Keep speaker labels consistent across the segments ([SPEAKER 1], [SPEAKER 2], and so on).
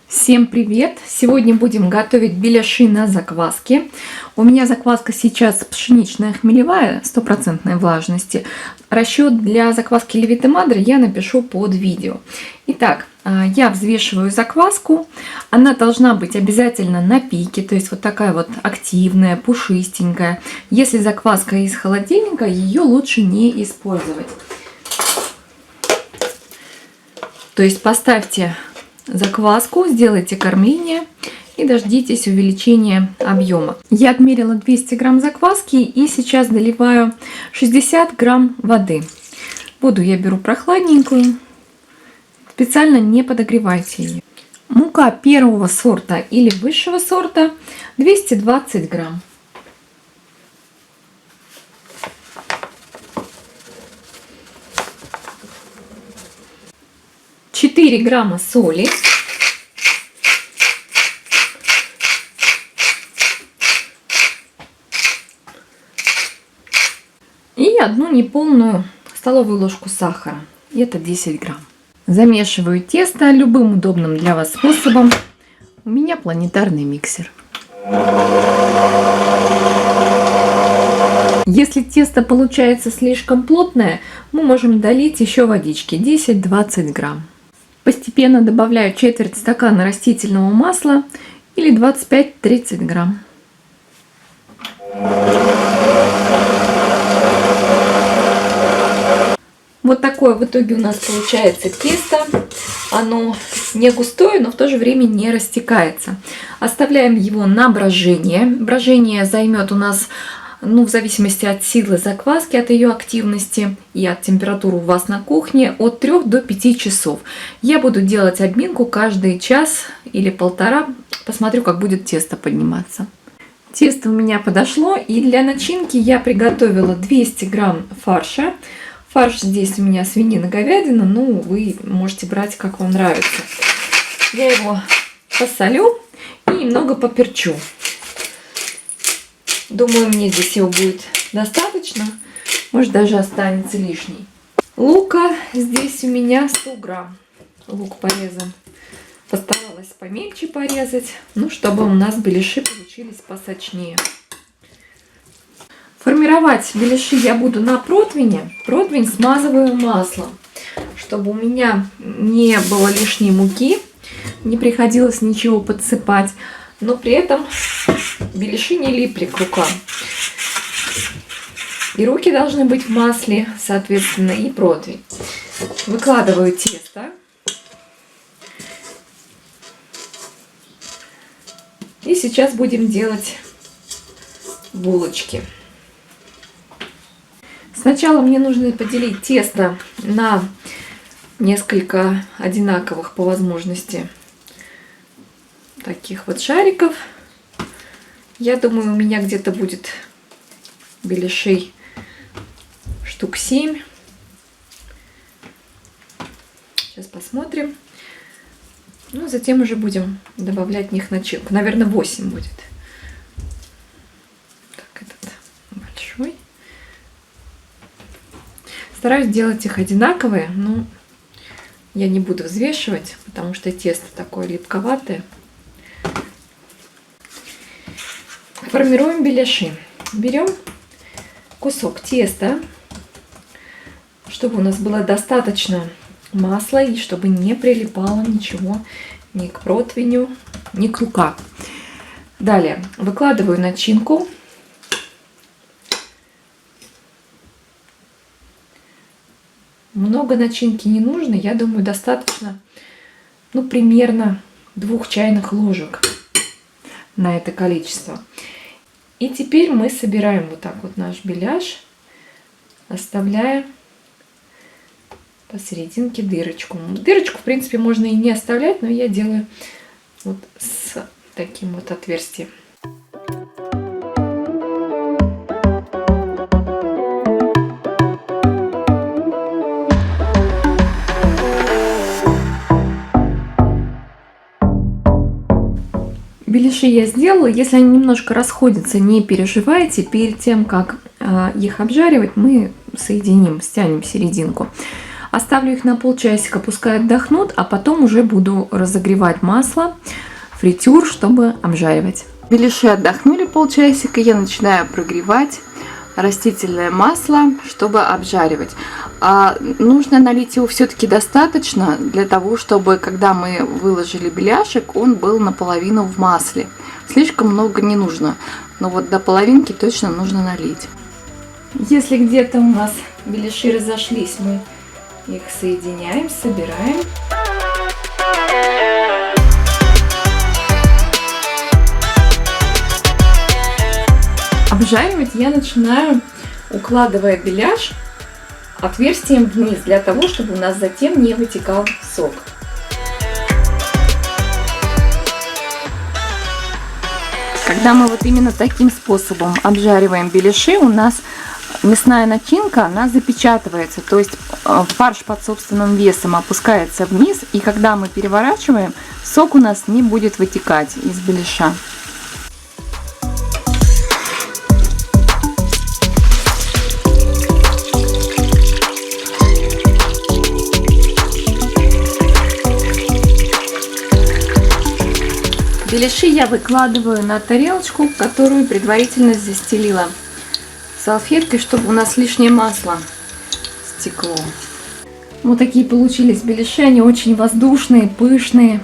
[SPEAKER 1] Всем привет! Сегодня будем готовить беляши на закваске. У меня закваска сейчас пшеничная хмелевая, 100% влажности. Расчет для закваски Левиты Мадре я напишу под видео. Итак, я взвешиваю закваску. Она должна быть обязательно на пике, то есть вот такая вот активная, пушистенькая. Если закваска из холодильника, ее лучше не использовать. То есть поставьте закваску, сделайте кормление и дождитесь увеличения объема. Я отмерила 200 грамм закваски и сейчас доливаю 60 грамм воды. Воду я беру прохладненькую, специально не подогревайте ее. Мука первого сорта или высшего сорта 220 грамм. Четыре грамма соли. И одну неполную столовую ложку сахара. Это 10 грамм. Замешиваю тесто любым удобным для вас способом. У меня планетарный миксер. Если тесто получается слишком плотное, мы можем долить еще водички 10-20 грамм. Постепенно добавляю четверть стакана растительного масла или 25-30 грамм. Вот такое в итоге у нас получается тесто. Оно не густое, но в то же время не растекается. Оставляем его на брожение. Брожение займет у нас, в зависимости от силы закваски, от ее активности и от температуры у вас на кухне, от 3 до 5 часов. Я буду делать обминку каждый час или полтора. Посмотрю, как будет тесто подниматься. Тесто у меня подошло, и для начинки я приготовила 200 грамм фарша. Фарш здесь у меня свинина-говядина, вы можете брать, как вам нравится. Я его посолю и немного поперчу. Думаю, мне здесь его будет достаточно. Может, даже останется лишний. Лука здесь у меня 100 грамм. Лук порезан. Постаралась помельче порезать, чтобы у нас беляши получились посочнее. Формировать беляши я буду на противне. Противень смазываю маслом, чтобы у меня не было лишней муки, не приходилось ничего подсыпать, но при этом беляши не липли к рукам. И руки должны быть в масле, соответственно, и противень. Выкладываю тесто. И сейчас будем делать булочки. Сначала мне нужно поделить тесто на несколько одинаковых по возможности таких вот шариков. Я думаю, у меня где-то будет беляшей штук 7. Сейчас посмотрим. Затем уже будем добавлять в них начинку. Наверное, 8 будет. Так, этот большой. Стараюсь делать их одинаковые, но я не буду взвешивать, потому что тесто такое липковатое. Формируем беляши. Берем кусок теста, чтобы у нас было достаточно масла и чтобы не прилипало ничего ни к противню, ни к рукам. Далее выкладываю начинку. Много начинки не нужно, я думаю, достаточно, примерно 2 чайных ложек на это количество. И теперь мы собираем вот так вот наш беляш, оставляя посерединке дырочку. Дырочку, в принципе, можно и не оставлять, но я делаю вот с таким вот отверстием. Беляши я сделала. Если они немножко расходятся, не переживайте. Перед тем, как их обжаривать, мы соединим, стянем серединку. Оставлю их на полчасика, пускай отдохнут, а потом уже буду разогревать масло, фритюр, чтобы обжаривать. Беляши отдохнули полчасика, я начинаю прогревать растительное масло, чтобы обжаривать. Нужно налить его все-таки достаточно для того, чтобы, когда мы выложили беляшек, он был наполовину в масле. Слишком много не нужно, но вот до половинки точно нужно налить. Если где-то у нас беляши разошлись, мы их соединяем, собираем. Обжаривать я начинаю, укладывая беляш отверстием вниз, для того, чтобы у нас затем не вытекал сок. Когда мы вот именно таким способом обжариваем беляши, у нас мясная начинка, она запечатывается, то есть фарш под собственным весом опускается вниз, и когда мы переворачиваем, сок у нас не будет вытекать из беляша. Беляши я выкладываю на тарелочку, которую предварительно застелила салфеткой, чтобы у нас лишнее масло стекло. Вот такие получились беляши, они очень воздушные, пышные,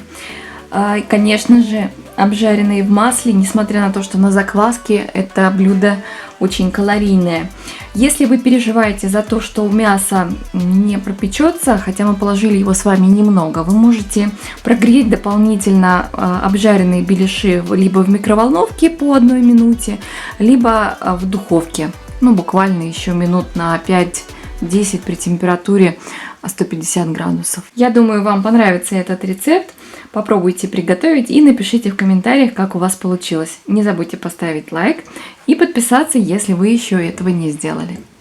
[SPEAKER 1] конечно же, обжаренные в масле, несмотря на то, что на закваске это блюдо очень калорийное. Если вы переживаете за то, что мясо не пропечется, хотя мы положили его с вами немного, вы можете прогреть дополнительно обжаренные беляши либо в микроволновке по 1 минуте, либо в духовке. Ну, буквально еще минут на 5-10 при температуре 150 градусов. Я думаю, вам понравится этот рецепт. Попробуйте приготовить и напишите в комментариях, как у вас получилось. Не забудьте поставить лайк и подписаться, если вы еще этого не сделали.